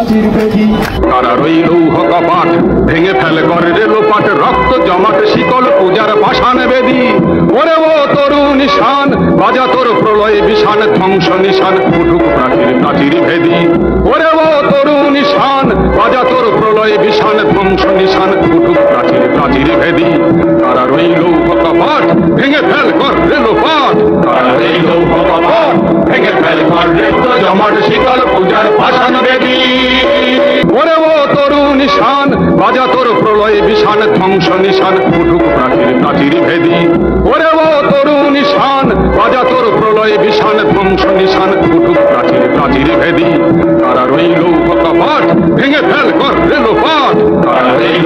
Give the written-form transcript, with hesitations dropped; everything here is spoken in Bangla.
প্রাচীর বেদি। তারা রইল কপাট ভেঙে ফেলে করে রেলোপাট, রক্ত জমাট শিকল পূজার পাষাণ বেদি। ওরে ও তরু নিশান বাজা তোর প্রলয় বিষান, ধ্বংস নিশান উঠুক প্রাচীর প্রাচীর ভেদি। ওরে ও তরু নিশান বাজা তোর প্রলয় বিষান, ধ্বংস নিশান উঠুক প্রাচীর প্রাচীর ভেদি। তারা রইল কপাট ভেঙে ফেল কর রেলোপাট, তারা রইল কপাট ভেঙে ফেল কর রক্ত জমাট শিকল পূজার পাষাণ বেদি। ওরে ও তরু নিশান বাজা তোর প্রলয় বিষান, ধ্বংস নিশান উঠুক প্রাচীর প্রাচীর ভেদি। ওরে ও তরু নিশান বাজা তোর প্রলয় বিষান, ধ্বংস নিশান উঠুক প্রাচীর প্রাচীর ভেদি। তারা রইল কপাট ভেঙে ফেল কর রেলোপাট, তারা রইল